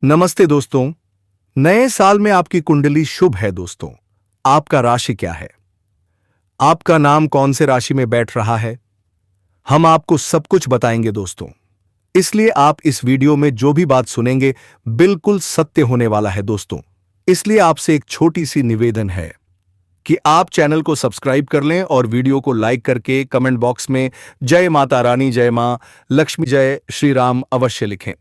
नमस्ते दोस्तों। नए साल में आपकी कुंडली शुभ है दोस्तों। आपका राशि क्या है? आपका नाम कौन से राशि में बैठ रहा है? हम आपको सब कुछ बताएंगे दोस्तों। इसलिए आप इस वीडियो में जो भी बात सुनेंगे बिल्कुल सत्य होने वाला है दोस्तों। इसलिए आपसे एक छोटी सी निवेदन है कि आप चैनल को सब्सक्राइब कर लें और वीडियो को लाइक करके कमेंट बॉक्स में जय माता रानी, जय मां लक्ष्मी, जय श्री राम अवश्य लिखें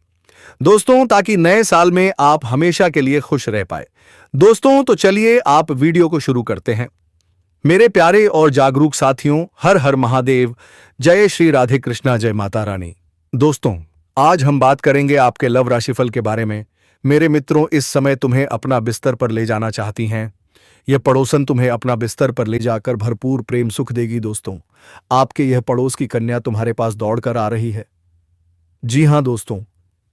दोस्तों, ताकि नए साल में आप हमेशा के लिए खुश रह पाए। दोस्तों तो चलिए आप वीडियो को शुरू करते हैं। मेरे प्यारे और जागरूक साथियों, हर हर महादेव, जय श्री राधे कृष्णा, जय माता रानी। दोस्तों आज हम बात करेंगे आपके लव राशिफल के बारे में। मेरे मित्रों, इस समय तुम्हें अपना बिस्तर पर ले जाना चाहती हैं। यह पड़ोसन तुम्हें अपना बिस्तर पर ले जाकर भरपूर प्रेम सुख देगी दोस्तों। आपके यह पड़ोस की कन्या तुम्हारे पास दौड़कर आ रही है। जी हां दोस्तों,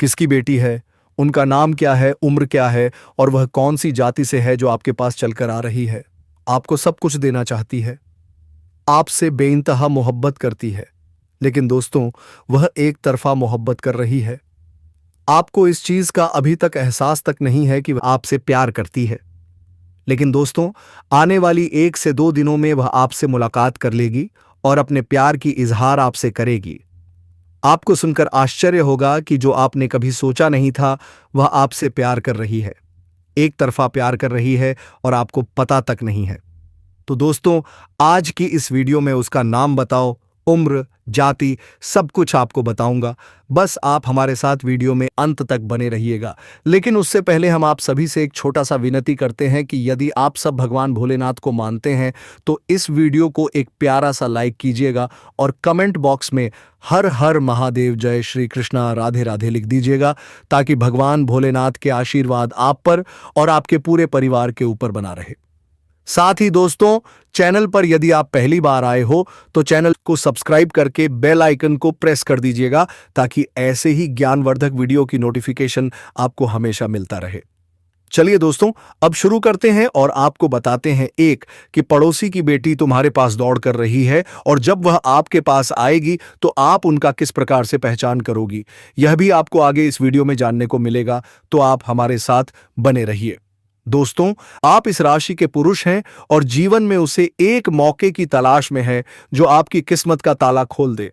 किसकी बेटी है, उनका नाम क्या है, उम्र क्या है और वह कौन सी जाति से है जो आपके पास चलकर आ रही है। आपको सब कुछ देना चाहती है, आपसे बेइंतहा मोहब्बत करती है, लेकिन दोस्तों वह एक तरफा मोहब्बत कर रही है। आपको इस चीज का अभी तक एहसास तक नहीं है कि वह आपसे प्यार करती है, लेकिन दोस्तों आने वाली 1 से 2 दिनों में वह आपसे मुलाकात कर लेगी और अपने प्यार की इजहार आपसे करेगी। आपको सुनकर आश्चर्य होगा कि जो आपने कभी सोचा नहीं था, वह आपसे प्यार कर रही है, एक तरफा प्यार कर रही है और आपको पता तक नहीं है। तो दोस्तों आज की इस वीडियो में उसका नाम बताओ, उम्र, जाति, सब कुछ आपको बताऊंगा। बस आप हमारे साथ वीडियो में अंत तक बने रहिएगा। लेकिन उससे पहले हम आप सभी से एक छोटा सा विनती करते हैं कि यदि आप सब भगवान भोलेनाथ को मानते हैं तो इस वीडियो को एक प्यारा सा लाइक कीजिएगा और कमेंट बॉक्स में हर हर महादेव, जय श्री कृष्णा, राधे राधे लिख दीजिएगा, ताकि भगवान भोलेनाथ के आशीर्वाद आप पर और आपके पूरे परिवार के ऊपर बना रहे। साथ ही दोस्तों चैनल पर यदि आप पहली बार आए हो तो चैनल को सब्सक्राइब करके बेल आइकन को प्रेस कर दीजिएगा, ताकि ऐसे ही ज्ञानवर्धक वीडियो की नोटिफिकेशन आपको हमेशा मिलता रहे। चलिए दोस्तों अब शुरू करते हैं और आपको बताते हैं एक कि पड़ोसी की बेटी तुम्हारे पास दौड़ कर रही है और जब वह आपके पास आएगी तो आप उनका किस प्रकार से पहचान करोगी, यह भी आपको आगे इस वीडियो में जानने को मिलेगा। तो आप हमारे साथ बने रहिए। दोस्तों आप इस राशि के पुरुष हैं और जीवन में उसे एक मौके की तलाश में है जो आपकी किस्मत का ताला खोल दे।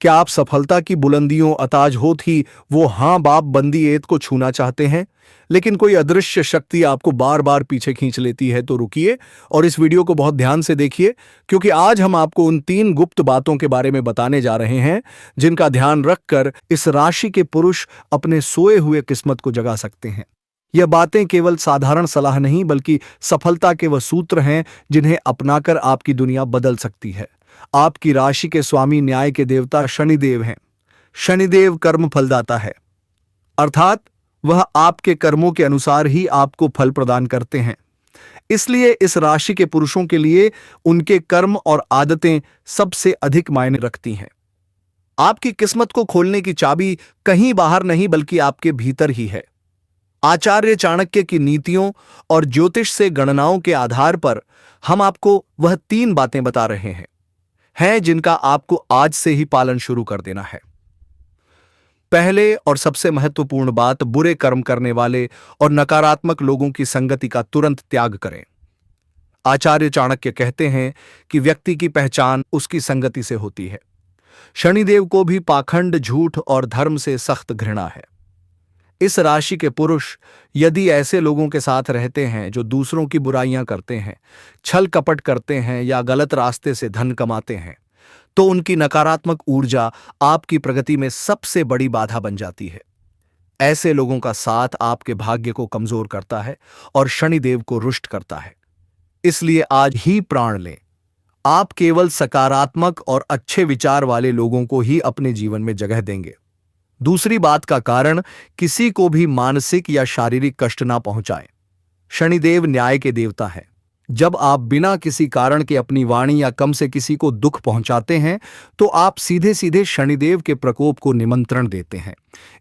क्या आप सफलता की बुलंदियों अताज होत ही वो हां बाप बंदी एत को छूना चाहते हैं, लेकिन कोई अदृश्य शक्ति आपको बार बार पीछे खींच लेती है? तो रुकिए और इस वीडियो को बहुत ध्यान से देखिए, क्योंकि आज हम आपको उन 3 गुप्त बातों के बारे में बताने जा रहे हैं जिनका ध्यान रखकर इस राशि के पुरुष अपने सोए हुए किस्मत को जगा सकते हैं। यह बातें केवल साधारण सलाह नहीं बल्कि सफलता के वह सूत्र हैं जिन्हें अपनाकर आपकी दुनिया बदल सकती है। आपकी राशि के स्वामी न्याय के देवता शनिदेव हैं। शनिदेव कर्म फलदाता है, अर्थात वह आपके कर्मों के अनुसार ही आपको फल प्रदान करते हैं। इसलिए इस राशि के पुरुषों के लिए उनके कर्म और आदतें सबसे अधिक मायने रखती हैं। आपकी किस्मत को खोलने की चाबी कहीं बाहर नहीं बल्कि आपके भीतर ही है। आचार्य चाणक्य की नीतियों और ज्योतिष से गणनाओं के आधार पर हम आपको वह 3 बातें बता रहे हैं जिनका आपको आज से ही पालन शुरू कर देना है। पहले और सबसे महत्वपूर्ण बात, बुरे कर्म करने वाले और नकारात्मक लोगों की संगति का तुरंत त्याग करें। आचार्य चाणक्य कहते हैं कि व्यक्ति की पहचान उसकी संगति से होती है। शनिदेव को भी पाखंड, झूठ और धर्म से सख्त घृणा है। इस राशि के पुरुष यदि ऐसे लोगों के साथ रहते हैं जो दूसरों की बुराइयां करते हैं, छल कपट करते हैं या गलत रास्ते से धन कमाते हैं, तो उनकी नकारात्मक ऊर्जा आपकी प्रगति में सबसे बड़ी बाधा बन जाती है। ऐसे लोगों का साथ आपके भाग्य को कमजोर करता है और शनिदेव को रुष्ट करता है। इसलिए आज ही प्राण लें। आप केवल सकारात्मक और अच्छे विचार वाले लोगों को ही अपने जीवन में जगह देंगे। दूसरी बात का कारण, किसी को भी मानसिक या शारीरिक कष्ट ना पहुंचाएं। शनिदेव न्याय के देवता है। जब आप बिना किसी कारण के अपनी वाणी या कम से किसी को दुख पहुंचाते हैं तो आप सीधे सीधे शनिदेव के प्रकोप को निमंत्रण देते हैं।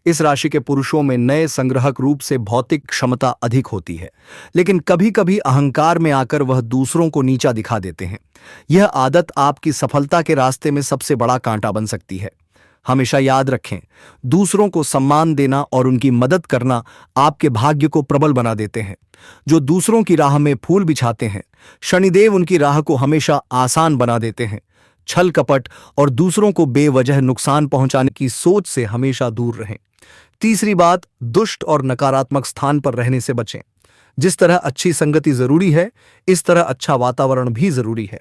इस राशि के पुरुषों में नए संग्रहक रूप से भौतिक क्षमता अधिक होती है, लेकिन कभी कभी अहंकार में आकर वह दूसरों को नीचा दिखा देते हैं। यह आदत आपकी सफलता के रास्ते में सबसे बड़ा कांटा बन सकती है। हमेशा याद रखें, दूसरों को सम्मान देना और उनकी मदद करना आपके भाग्य को प्रबल बना देते हैं। जो दूसरों की राह में फूल बिछाते हैं, शनिदेव उनकी राह को हमेशा आसान बना देते हैं। छल कपट और दूसरों को बेवजह नुकसान पहुंचाने की सोच से हमेशा दूर रहें। तीसरी बात, दुष्ट और नकारात्मक स्थान पर रहने से बचें। जिस तरह अच्छी संगति जरूरी है, इस तरह अच्छा वातावरण भी जरूरी है।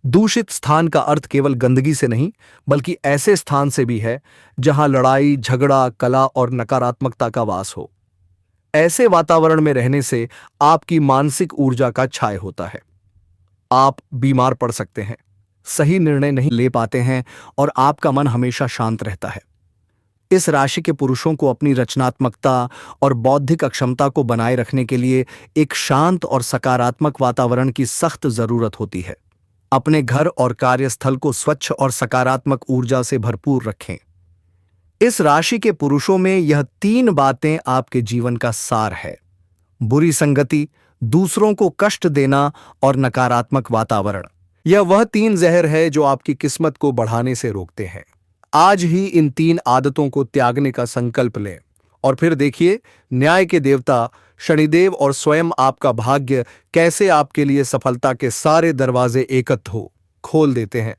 दूषित स्थान का अर्थ केवल गंदगी से नहीं, बल्कि ऐसे स्थान से भी है जहां लड़ाई, झगड़ा, कला और नकारात्मकता का वास हो। ऐसे वातावरण में रहने से आपकी मानसिक ऊर्जा का क्षय होता है। आप बीमार पड़ सकते हैं, सही निर्णय नहीं ले पाते हैं और आपका मन हमेशा शांत रहता है। इस राशि के पुरुषों को अपनी रचनात्मकता और बौद्धिक अक्षमता को बनाए रखने के लिए एक शांत और सकारात्मक वातावरण की सख्त जरूरत होती है। अपने घर और कार्यस्थल को स्वच्छ और सकारात्मक ऊर्जा से भरपूर रखें। इस राशि के पुरुषों में यह 3 बातें आपके जीवन का सार है: बुरी संगति, दूसरों को कष्ट देना और नकारात्मक वातावरण। यह वह 3 जहर है जो आपकी किस्मत को बढ़ाने से रोकते हैं। आज ही इन 3 आदतों को त्यागने का संकल्प लें और फिर देखिए न्याय के देवता शनिदेव और स्वयं आपका भाग्य कैसे आपके लिए सफलता के सारे दरवाजे एकत्र खोल देते हैं।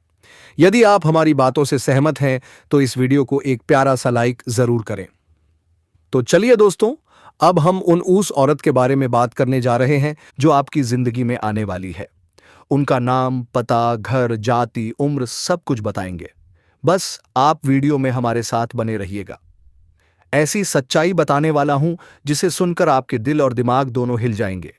यदि आप हमारी बातों से सहमत हैं तो इस वीडियो को एक प्यारा सा लाइक जरूर करें। तो चलिए दोस्तों, अब हम उस औरत के बारे में बात करने जा रहे हैं जो आपकी जिंदगी में आने वाली है। उनका नाम, पता, घर, जाति, उम्र सब कुछ बताएंगे। बस आप वीडियो में हमारे साथ बने रहिएगा। ऐसी सच्चाई बताने वाला हूं जिसे सुनकर आपके दिल और दिमाग दोनों हिल जाएंगे,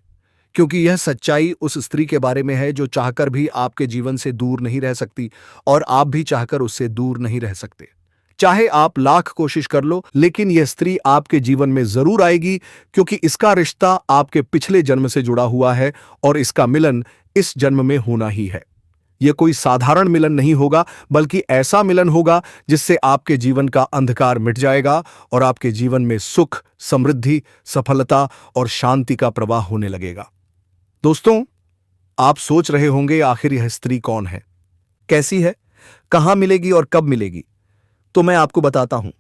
क्योंकि यह सच्चाई उस स्त्री के बारे में है जो चाहकर भी आपके जीवन से दूर नहीं रह सकती और आप भी चाहकर उससे दूर नहीं रह सकते। चाहे आप लाख कोशिश कर लो, लेकिन यह स्त्री आपके जीवन में जरूर आएगी, क्योंकि इसका रिश्ता आपके पिछले जन्म से जुड़ा हुआ है और इसका मिलन इस जन्म में होना ही है। यह कोई साधारण मिलन नहीं होगा, बल्कि ऐसा मिलन होगा जिससे आपके जीवन का अंधकार मिट जाएगा और आपके जीवन में सुख, समृद्धि, सफलता और शांति का प्रवाह होने लगेगा। दोस्तों, आप सोच रहे होंगे आखिर यह स्त्री कौन है, कैसी है, कहां मिलेगी और कब मिलेगी? तो मैं आपको बताता हूं।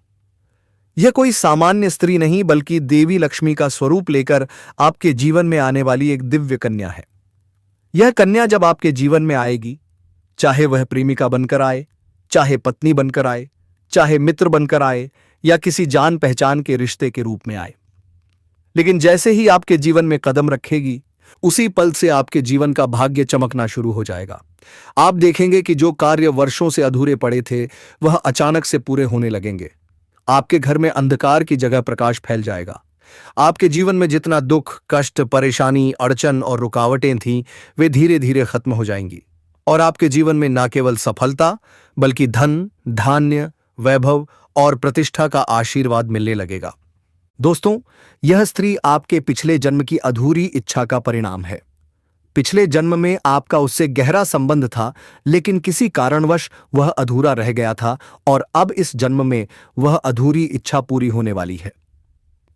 यह कोई सामान्य स्त्री नहीं, बल्कि देवी लक्ष्मी का स्वरूप लेकर आपके जीवन में आने वाली एक दिव्य कन्या है। यह कन्या जब आपके जीवन में आएगी, चाहे वह प्रेमिका बनकर आए, चाहे पत्नी बनकर आए, चाहे मित्र बनकर आए या किसी जान पहचान के रिश्ते के रूप में आए, लेकिन जैसे ही आपके जीवन में कदम रखेगी, उसी पल से आपके जीवन का भाग्य चमकना शुरू हो जाएगा। आप देखेंगे कि जो कार्य वर्षों से अधूरे पड़े थे, वह अचानक से पूरे होने लगेंगे। आपके घर में अंधकार की जगह प्रकाश फैल जाएगा। आपके जीवन में जितना दुख, कष्ट, परेशानी, अड़चन और रुकावटें थीं, वे धीरे धीरे खत्म हो जाएंगी और आपके जीवन में न केवल सफलता, बल्कि धन, धान्य, वैभव और प्रतिष्ठा का आशीर्वाद मिलने लगेगा। दोस्तों, यह स्त्री आपके पिछले जन्म की अधूरी इच्छा का परिणाम है। पिछले जन्म में आपका उससे गहरा संबंध था, लेकिन किसी कारणवश वह अधूरा रह गया था और अब इस जन्म में वह अधूरी इच्छा पूरी होने वाली है।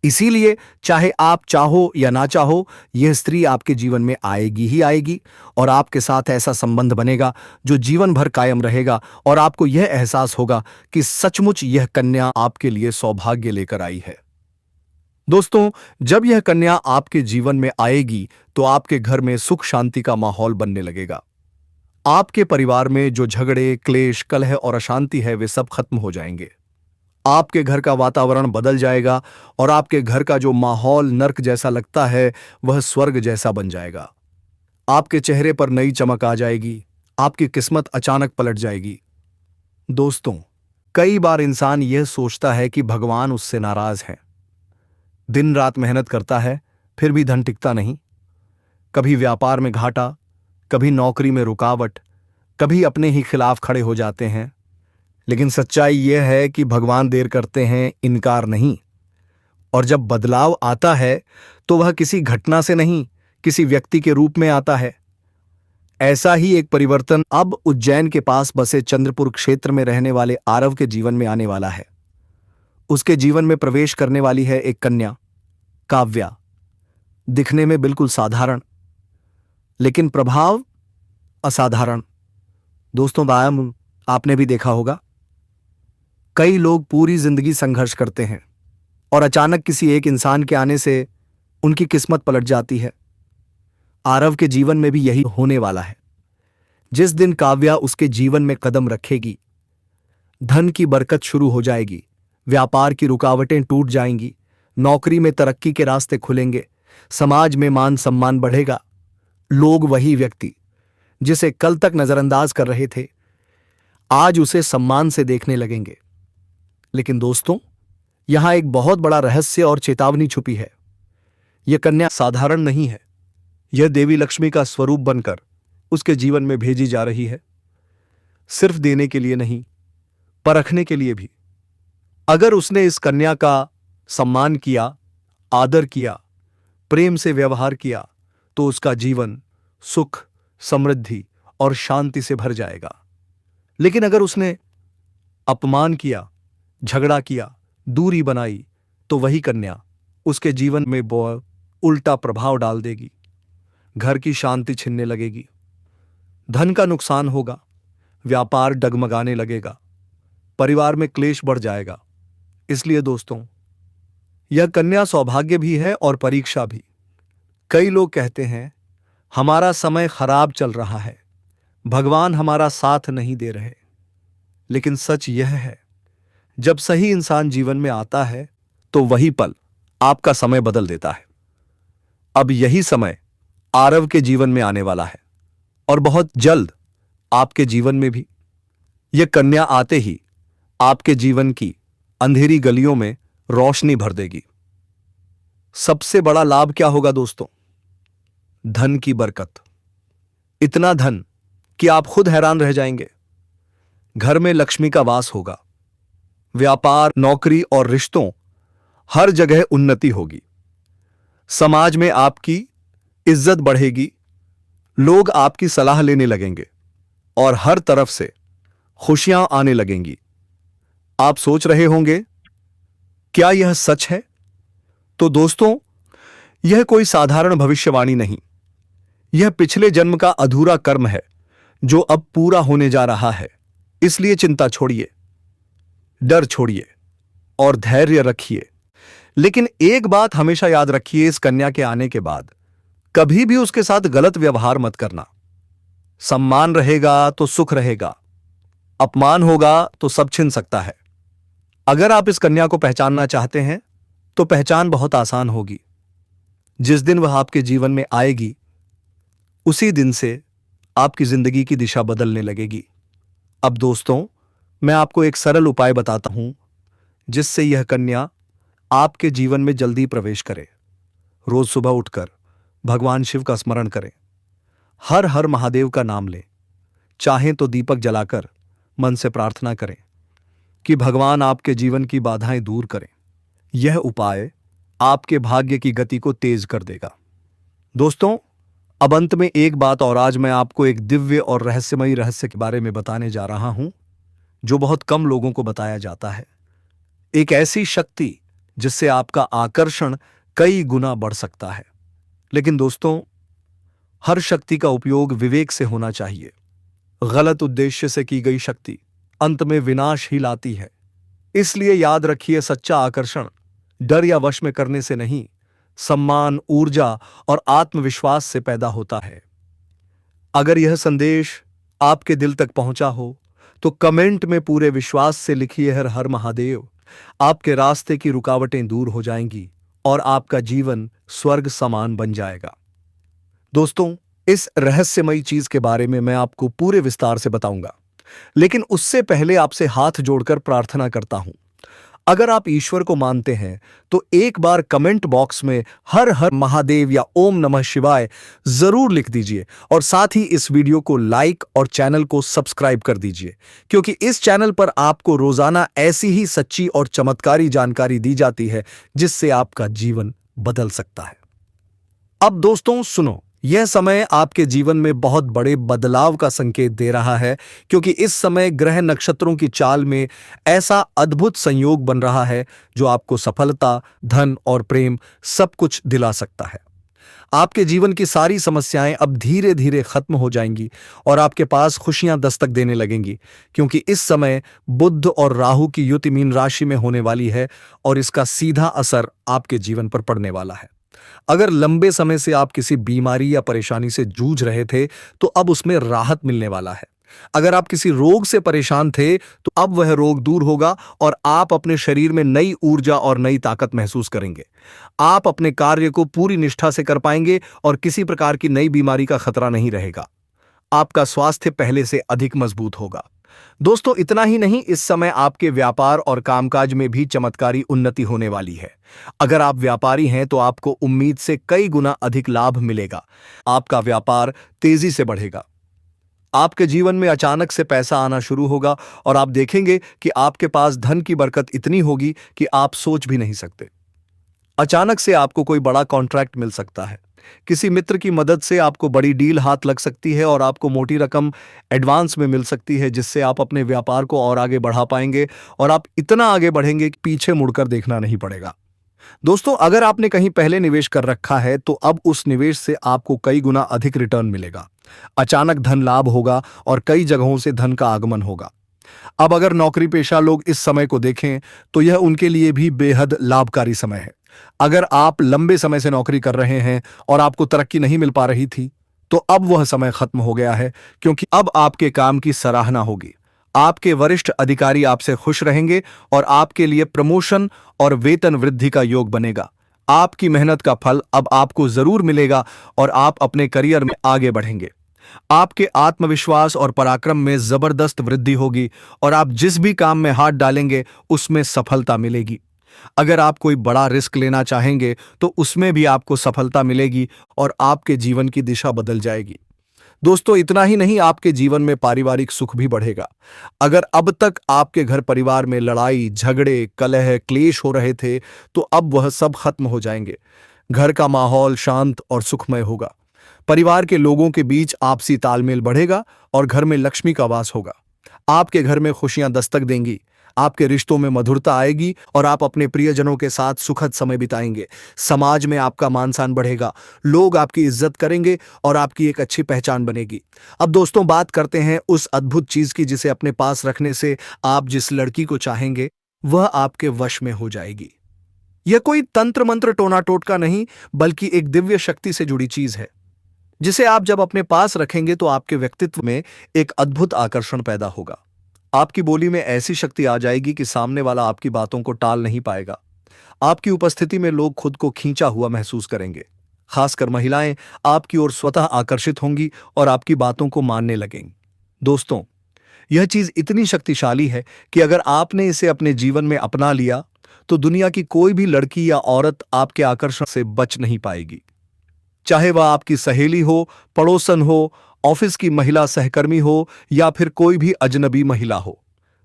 इसीलिए चाहे आप चाहो या ना चाहो, यह स्त्री आपके जीवन में आएगी ही आएगी और आपके साथ ऐसा संबंध बनेगा जो जीवन भर कायम रहेगा और आपको यह एहसास होगा कि सचमुच यह कन्या आपके लिए सौभाग्य लेकर आई है। दोस्तों, जब यह कन्या आपके जीवन में आएगी तो आपके घर में सुख शांति का माहौल बनने लगेगा। आपके परिवार में जो झगड़े, क्लेश, कलह और अशांति है, वे सब खत्म हो जाएंगे। आपके घर का वातावरण बदल जाएगा और आपके घर का जो माहौल नर्क जैसा लगता है, वह स्वर्ग जैसा बन जाएगा। आपके चेहरे पर नई चमक आ जाएगी, आपकी किस्मत अचानक पलट जाएगी। दोस्तों, कई बार इंसान यह सोचता है कि भगवान उससे नाराज हैं। दिन रात मेहनत करता है, फिर भी धन टिकता नहीं। कभी व्यापार में घाटा, कभी नौकरी में रुकावट, कभी अपने ही खिलाफ खड़े हो जाते हैं। लेकिन सच्चाई यह है कि भगवान देर करते हैं, इनकार नहीं। और जब बदलाव आता है तो वह किसी घटना से नहीं, किसी व्यक्ति के रूप में आता है। ऐसा ही एक परिवर्तन अब उज्जैन के पास बसे चंद्रपुर क्षेत्र में रहने वाले आरव के जीवन में आने वाला है। उसके जीवन में प्रवेश करने वाली है एक कन्या, काव्या। दिखने में बिल्कुल साधारण, लेकिन प्रभाव असाधारण। दोस्तों, आपने भी देखा होगा, कई लोग पूरी जिंदगी संघर्ष करते हैं और अचानक किसी एक इंसान के आने से उनकी किस्मत पलट जाती है। आरव के जीवन में भी यही होने वाला है। जिस दिन काव्या उसके जीवन में कदम रखेगी, धन की बरकत शुरू हो जाएगी, व्यापार की रुकावटें टूट जाएंगी, नौकरी में तरक्की के रास्ते खुलेंगे, समाज में मान सम्मान बढ़ेगा। लोग वही व्यक्ति जिसे कल तक नजरअंदाज कर रहे थे, आज उसे सम्मान से देखने लगेंगे। लेकिन दोस्तों, यहां एक बहुत बड़ा रहस्य और चेतावनी छुपी है। यह कन्या साधारण नहीं है। यह देवी लक्ष्मी का स्वरूप बनकर उसके जीवन में भेजी जा रही है, सिर्फ देने के लिए नहीं, परखने के लिए भी। अगर उसने इस कन्या का सम्मान किया, आदर किया, प्रेम से व्यवहार किया, तो उसका जीवन सुख, समृद्धि और शांति से भर जाएगा। लेकिन अगर उसने अपमान किया, झगड़ा किया, दूरी बनाई, तो वही कन्या उसके जीवन में उल्टा प्रभाव डाल देगी। घर की शांति छिनने लगेगी, धन का नुकसान होगा, व्यापार डगमगाने लगेगा, परिवार में क्लेश बढ़ जाएगा। इसलिए दोस्तों, यह कन्या सौभाग्य भी है और परीक्षा भी। कई लोग कहते हैं, हमारा समय खराब चल रहा है, भगवान हमारा साथ नहीं दे रहे। लेकिन सच यह है, जब सही इंसान जीवन में आता है तो वही पल आपका समय बदल देता है। अब यही समय आरव के जीवन में आने वाला है और बहुत जल्द आपके जीवन में भी। यह कन्या आते ही आपके जीवन की अंधेरी गलियों में रोशनी भर देगी। सबसे बड़ा लाभ क्या होगा दोस्तों? धन की बरकत। इतना धन कि आप खुद हैरान रह जाएंगे। घर में लक्ष्मी का वास होगा, व्यापार, नौकरी और रिश्तों, हर जगह उन्नति होगी। समाज में आपकी इज्जत बढ़ेगी, लोग आपकी सलाह लेने लगेंगे और हर तरफ से खुशियां आने लगेंगी। आप सोच रहे होंगे, क्या यह सच है? तो दोस्तों, यह कोई साधारण भविष्यवाणी नहीं, यह पिछले जन्म का अधूरा कर्म है जो अब पूरा होने जा रहा है। इसलिए चिंता छोड़िए, डर छोड़िए और धैर्य रखिए। लेकिन एक बात हमेशा याद रखिए, इस कन्या के आने के बाद कभी भी उसके साथ गलत व्यवहार मत करना। सम्मान रहेगा तो सुख रहेगा, अपमान होगा तो सब छिन सकता है। अगर आप इस कन्या को पहचानना चाहते हैं तो पहचान बहुत आसान होगी। जिस दिन वह आपके जीवन में आएगी, उसी दिन से आपकी जिंदगी की दिशा बदलने लगेगी। अब दोस्तों, मैं आपको एक सरल उपाय बताता हूं जिससे यह कन्या आपके जीवन में जल्दी प्रवेश करे। रोज सुबह उठकर भगवान शिव का स्मरण करें, हर हर महादेव का नाम लें, चाहें तो दीपक जलाकर मन से प्रार्थना करें कि भगवान आपके जीवन की बाधाएं दूर करें। यह उपाय आपके भाग्य की गति को तेज कर देगा। दोस्तों, अब अंत में एक बात और, आज मैं आपको एक दिव्य और रहस्यमयी रहस्य के बारे में बताने जा रहा हूं जो बहुत कम लोगों को बताया जाता है। एक ऐसी शक्ति जिससे आपका आकर्षण कई गुना बढ़ सकता है। लेकिन दोस्तों, हर शक्ति का उपयोग विवेक से होना चाहिए। गलत उद्देश्य से की गई शक्ति अंत में विनाश ही लाती है। इसलिए याद रखिए, सच्चा आकर्षण डर या वश में करने से नहीं, सम्मान, ऊर्जा और आत्मविश्वास से पैदा होता है। अगर यह संदेश आपके दिल तक पहुंचा हो तो कमेंट में पूरे विश्वास से लिखिए, हर हर महादेव। आपके रास्ते की रुकावटें दूर हो जाएंगी और आपका जीवन स्वर्ग समान बन जाएगा। दोस्तों, इस रहस्यमयी चीज के बारे में मैं आपको पूरे विस्तार से बताऊंगा, लेकिन उससे पहले आपसे हाथ जोड़कर प्रार्थना करता हूं। अगर आप ईश्वर को मानते हैं तो एक बार कमेंट बॉक्स में हर हर महादेव या ओम नमः शिवाय जरूर लिख दीजिए और साथ ही इस वीडियो को लाइक और चैनल को सब्सक्राइब कर दीजिए, क्योंकि इस चैनल पर आपको रोजाना ऐसी ही सच्ची और चमत्कारी जानकारी दी जाती है जिससे आपका जीवन बदल सकता है। अब दोस्तों सुनो, यह समय आपके जीवन में बहुत बड़े बदलाव का संकेत दे रहा है, क्योंकि इस समय ग्रह नक्षत्रों की चाल में ऐसा अद्भुत संयोग बन रहा है जो आपको सफलता, धन और प्रेम सब कुछ दिला सकता है। आपके जीवन की सारी समस्याएं अब धीरे धीरे खत्म हो जाएंगी और आपके पास खुशियां दस्तक देने लगेंगी, क्योंकि इस समय बुध और राहु की युति मीन राशि में होने वाली है और इसका सीधा असर आपके जीवन पर पड़ने वाला है। अगर लंबे समय से आप किसी बीमारी या परेशानी से जूझ रहे थे, तो अब उसमें राहत मिलने वाला है। अगर आप किसी रोग से परेशान थे, तो अब वह रोग दूर होगा और आप अपने शरीर में नई ऊर्जा और नई ताकत महसूस करेंगे। आप अपने कार्य को पूरी निष्ठा से कर पाएंगे और किसी प्रकार की नई बीमारी का खतरा नहीं रहेगा। आपका स्वास्थ्य पहले से अधिक मजबूत होगा। दोस्तों, इतना ही नहीं, इस समय आपके व्यापार और कामकाज में भी चमत्कारी उन्नति होने वाली है। अगर आप व्यापारी हैं तो आपको उम्मीद से कई गुना अधिक लाभ मिलेगा। आपका व्यापार तेजी से बढ़ेगा। आपके जीवन में अचानक से पैसा आना शुरू होगा और आप देखेंगे कि आपके पास धन की बरकत इतनी होगी कि आप सोच भी नहीं सकते। अचानक से आपको कोई बड़ा कॉन्ट्रैक्ट मिल सकता है। किसी मित्र की मदद से आपको बड़ी डील हाथ लग सकती है और आपको मोटी रकम एडवांस में मिल सकती है, जिससे आप अपने व्यापार को और आगे बढ़ा पाएंगे और आप इतना आगे बढ़ेंगे कि पीछे मुड़कर देखना नहीं पड़ेगा। दोस्तों, अगर आपने कहीं पहले निवेश कर रखा है तो अब उस निवेश से आपको कई गुना अधिक रिटर्न मिलेगा। अचानक धन लाभ होगा और कई जगहों से धन का आगमन होगा। अब अगर नौकरी पेशा लोग इस समय को देखें तो यह उनके लिए भी बेहद लाभकारी समय है। अगर आप लंबे समय से नौकरी कर रहे हैं और आपको तरक्की नहीं मिल पा रही थी, तो अब वह समय खत्म हो गया है, क्योंकि अब आपके काम की सराहना होगी। आपके वरिष्ठ अधिकारी आपसे खुश रहेंगे और आपके लिए प्रमोशन और वेतन वृद्धि का योग बनेगा। आपकी मेहनत का फल अब आपको जरूर मिलेगा और आप अपने करियर में आगे बढ़ेंगे। आपके आत्मविश्वास और पराक्रम में जबरदस्त वृद्धि होगी और आप जिस भी काम में हाथ डालेंगे उसमें सफलता मिलेगी। अगर आप कोई बड़ा रिस्क लेना चाहेंगे तो उसमें भी आपको सफलता मिलेगी और आपके जीवन की दिशा बदल जाएगी। दोस्तों, इतना ही नहीं, आपके जीवन में पारिवारिक सुख भी बढ़ेगा। अगर अब तक आपके घर परिवार में लड़ाई, झगड़े, कलह, क्लेश हो रहे थे, तो अब वह सब खत्म हो जाएंगे। घर का माहौल शांत और सुखमय होगा। परिवार के लोगों के बीच आपसी तालमेल बढ़ेगा और घर में लक्ष्मी का वास होगा। आपके घर में खुशियां दस्तक देंगी। आपके रिश्तों में मधुरता आएगी और आप अपने प्रियजनों के साथ सुखद समय बिताएंगे। समाज में आपका मान सम्मान बढ़ेगा। लोग आपकी इज्जत करेंगे और आपकी एक अच्छी पहचान बनेगी। अब दोस्तों, बात करते हैं उस अद्भुत चीज की जिसे अपने पास रखने से आप जिस लड़की को चाहेंगे वह आपके वश में हो जाएगी। यह कोई तंत्र मंत्र टोना टोटका नहीं, बल्कि एक दिव्य शक्ति से जुड़ी चीज है, जिसे आप जब अपने पास रखेंगे तो आपके व्यक्तित्व में एक अद्भुत आकर्षण पैदा होगा। आपकी बोली में ऐसी शक्ति आ जाएगी कि सामने वाला आपकी बातों को टाल नहीं पाएगा। आपकी उपस्थिति में लोग खुद को खींचा हुआ महसूस करेंगे। खासकर महिलाएं आपकी ओर स्वतः आकर्षित होंगी और आपकी बातों को मानने लगेंगी। दोस्तों, यह चीज इतनी शक्तिशाली है कि अगर आपने इसे अपने जीवन में अपना लिया तो दुनिया की कोई भी लड़की या औरत आपके आकर्षण से बच नहीं पाएगी। चाहे वह आपकी सहेली हो, पड़ोसन हो, ऑफिस की महिला सहकर्मी हो या फिर कोई भी अजनबी महिला हो,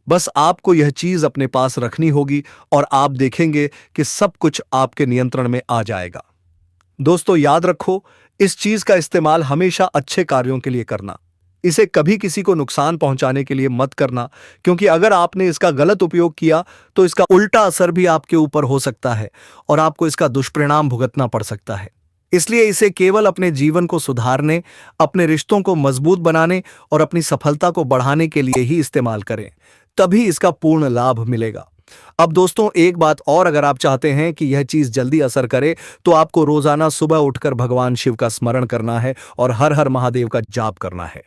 बस आपको यह चीज अपने पास रखनी होगी और आप देखेंगे कि सब कुछ आपके नियंत्रण में आ जाएगा। दोस्तों, याद रखो, इस चीज का इस्तेमाल हमेशा अच्छे कार्यों के लिए करना। इसे कभी किसी को नुकसान पहुंचाने के लिए मत करना, क्योंकि अगर आपने इसका गलत उपयोग किया तो इसका उल्टा असर भी आपके ऊपर हो सकता है और आपको इसका दुष्परिणाम भुगतना पड़ सकता है। इसलिए इसे केवल अपने जीवन को सुधारने, अपने रिश्तों को मजबूत बनाने और अपनी सफलता को बढ़ाने के लिए ही इस्तेमाल करें, तभी इसका पूर्ण लाभ मिलेगा। अब दोस्तों, एक बात और, अगर आप चाहते हैं कि यह चीज जल्दी असर करे तो आपको रोजाना सुबह उठकर भगवान शिव का स्मरण करना है और हर हर महादेव का जाप करना है।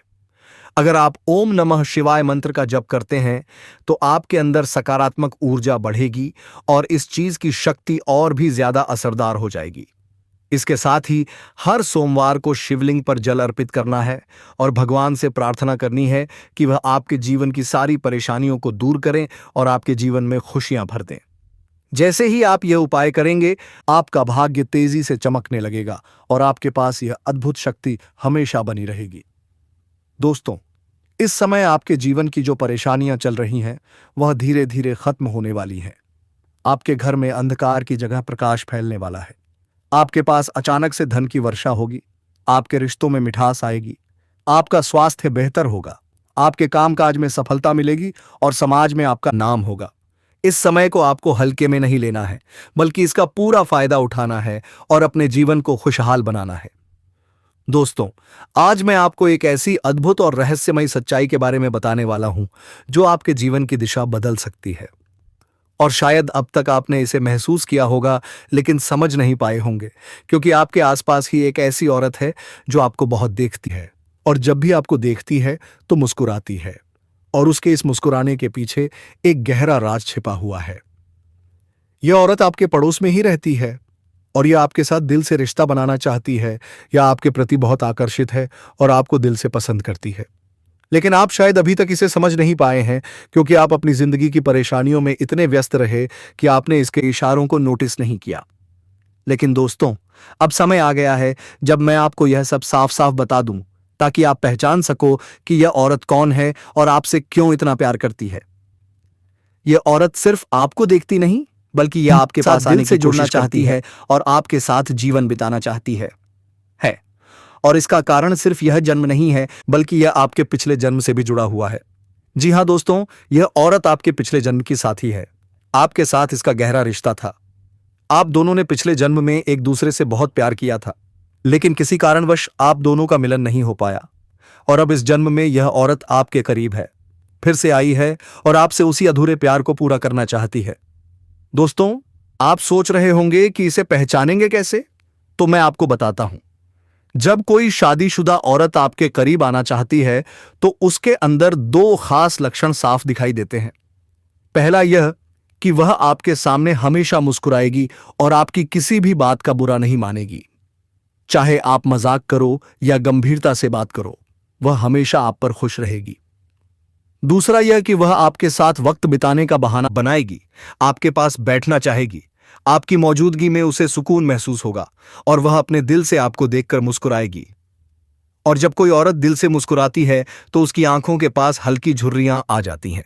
अगर आप ओम नमः शिवाय मंत्र का जप करते हैं तो आपके अंदर सकारात्मक ऊर्जा बढ़ेगी और इस चीज की शक्ति और भी ज्यादा असरदार हो जाएगी। इसके साथ ही हर सोमवार को शिवलिंग पर जल अर्पित करना है और भगवान से प्रार्थना करनी है कि वह आपके जीवन की सारी परेशानियों को दूर करें और आपके जीवन में खुशियां भर दें। जैसे ही आप यह उपाय करेंगे, आपका भाग्य तेजी से चमकने लगेगा और आपके पास यह अद्भुत शक्ति हमेशा बनी रहेगी। दोस्तों, इस समय आपके जीवन की जो परेशानियां चल रही हैं, वह धीरे धीरे खत्म होने वाली हैं। आपके घर में अंधकार की जगह प्रकाश फैलने वाला है। आपके पास अचानक से धन की वर्षा होगी। आपके रिश्तों में मिठास आएगी। आपका स्वास्थ्य बेहतर होगा। आपके कामकाज में सफलता मिलेगी और समाज में आपका नाम होगा। इस समय को आपको हल्के में नहीं लेना है, बल्कि इसका पूरा फायदा उठाना है और अपने जीवन को खुशहाल बनाना है। दोस्तों, आज मैं आपको एक ऐसी अद्भुत और रहस्यमयी सच्चाई के बारे में बताने वाला हूं, जो आपके जीवन की दिशा बदल सकती है। और शायद अब तक आपने इसे महसूस किया होगा, लेकिन समझ नहीं पाए होंगे, क्योंकि आपके आसपास ही एक ऐसी औरत है जो आपको बहुत देखती है, और जब भी आपको देखती है तो मुस्कुराती है, और उसके इस मुस्कुराने के पीछे एक गहरा राज छिपा हुआ है। यह औरत आपके पड़ोस में ही रहती है, और यह आपके साथ दिल से रिश्ता बनाना चाहती है, या आपके प्रति बहुत आकर्षित है और आपको दिल से पसंद करती है। लेकिन आप शायद अभी तक इसे समझ नहीं पाए हैं, क्योंकि आप अपनी जिंदगी की परेशानियों में इतने व्यस्त रहे कि आपने इसके इशारों को नोटिस नहीं किया। लेकिन दोस्तों, अब समय आ गया है जब मैं आपको यह सब साफ साफ बता दूं, ताकि आप पहचान सको कि यह औरत कौन है और आपसे क्यों इतना प्यार करती है। यह औरत सिर्फ आपको देखती नहीं, बल्कि यह आपके पास दिल से जुड़ना चाहती है और आपके साथ जीवन बिताना चाहती है। और इसका कारण सिर्फ यह जन्म नहीं है, बल्कि यह आपके पिछले जन्म से भी जुड़ा हुआ है। जी हां दोस्तों, यह औरत आपके पिछले जन्म की साथी है। आपके साथ इसका गहरा रिश्ता था। आप दोनों ने पिछले जन्म में एक दूसरे से बहुत प्यार किया था, लेकिन किसी कारणवश आप दोनों का मिलन नहीं हो पाया। और अब इस जन्म में यह औरत आपके करीब है, फिर से आई है और आपसे उसी अधूरे प्यार को पूरा करना चाहती है। दोस्तों, आप सोच रहे होंगे कि इसे पहचानेंगे कैसे? तो मैं आपको बताता हूं। जब कोई शादीशुदा औरत आपके करीब आना चाहती है, तो उसके अंदर दो खास लक्षण साफ दिखाई देते हैं। पहला यह कि वह आपके सामने हमेशा मुस्कुराएगी और आपकी किसी भी बात का बुरा नहीं मानेगी। चाहे आप मजाक करो या गंभीरता से बात करो, वह हमेशा आप पर खुश रहेगी। दूसरा यह कि वह आपके साथ वक्त बिताने का बहाना बनाएगी, आपके पास बैठना चाहेगी। आपकी मौजूदगी में उसे सुकून महसूस होगा और वह अपने दिल से आपको देखकर मुस्कुराएगी। और जब कोई औरत दिल से मुस्कुराती है, तो उसकी आंखों के पास हल्की झुर्रियां आ जाती हैं।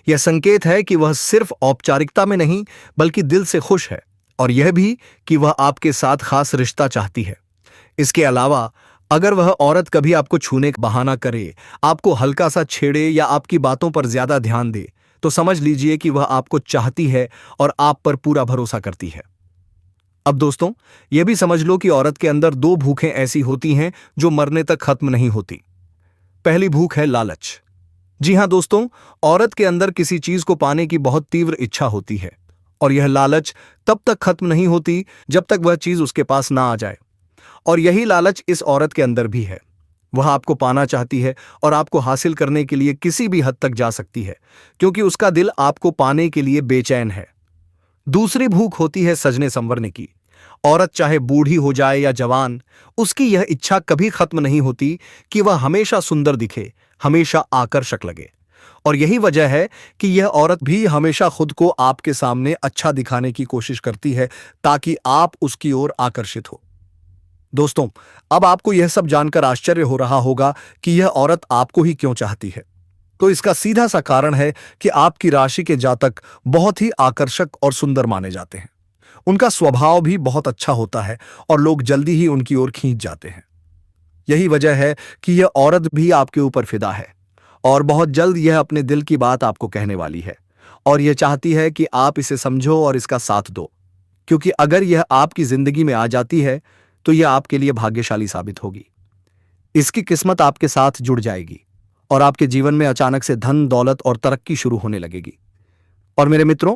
यह संकेत है कि वह सिर्फ औपचारिकता में नहीं, बल्कि दिल से खुश है, और यह भी कि वह आपके साथ खास रिश्ता चाहती है। इसके अलावा अगर वह औरत कभी आपको छूने का बहाना करे, आपको हल्का सा छेड़े या आपकी बातों पर ज्यादा ध्यान दे, तो समझ लीजिए कि वह आपको चाहती है और आप पर पूरा भरोसा करती है। अब दोस्तों, यह भी समझ लो कि औरत के अंदर दो भूखें ऐसी होती हैं जो मरने तक खत्म नहीं होती। पहली भूख है लालच। जी हां दोस्तों, औरत के अंदर किसी चीज को पाने की बहुत तीव्र इच्छा होती है, और यह लालच तब तक खत्म नहीं होती जब तक वह चीज उसके पास ना आ जाए। और यही लालच इस औरत के अंदर भी है। वह आपको पाना चाहती है और आपको हासिल करने के लिए किसी भी हद तक जा सकती है, क्योंकि उसका दिल आपको पाने के लिए बेचैन है। दूसरी भूख होती है सजने संवरने की। औरत चाहे बूढ़ी हो जाए या जवान, उसकी यह इच्छा कभी खत्म नहीं होती कि वह हमेशा सुंदर दिखे, हमेशा आकर्षक लगे। और यही वजह है कि यह औरत भी हमेशा खुद को आपके सामने अच्छा दिखाने की कोशिश करती है, ताकि आप उसकी ओर आकर्षित हो। दोस्तों, अब आपको यह सब जानकर आश्चर्य हो रहा होगा कि यह औरत आपको ही क्यों चाहती है। तो इसका सीधा सा कारण है कि आपकी राशि के जातक बहुत ही आकर्षक और सुंदर माने जाते हैं। उनका स्वभाव भी बहुत अच्छा होता है और लोग जल्दी ही उनकी ओर खींच जाते हैं। यही वजह है कि यह औरत भी आपके ऊपर फिदा है, और बहुत जल्द यह अपने दिल की बात आपको कहने वाली है, और यह चाहती है कि आप इसे समझो और इसका साथ दो। क्योंकि अगर यह आपकी जिंदगी में आ जाती है, तो यह आपके लिए भाग्यशाली साबित होगी। इसकी किस्मत आपके साथ जुड़ जाएगी और आपके जीवन में अचानक से धन, दौलत और तरक्की शुरू होने लगेगी। और मेरे मित्रों,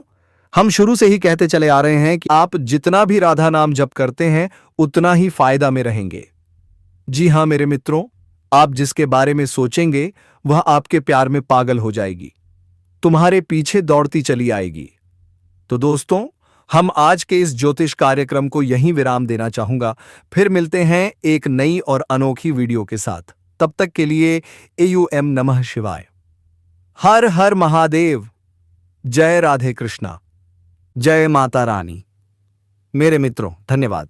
हम शुरू से ही कहते चले आ रहे हैं कि आप जितना भी राधा नाम जप करते हैं, उतना ही फायदा में रहेंगे। जी हां मेरे मित्रों, आप जिसके बारे में सोचेंगे, वह आपके प्यार में पागल हो जाएगी, तुम्हारे पीछे दौड़ती चली आएगी। तो दोस्तों, हम आज के इस ज्योतिष कार्यक्रम को यहीं विराम देना चाहूंगा। फिर मिलते हैं एक नई और अनोखी वीडियो के साथ। तब तक के लिए AUM नमः शिवाय। हर हर महादेव। जय राधे कृष्णा। जय माता रानी। मेरे मित्रों, धन्यवाद।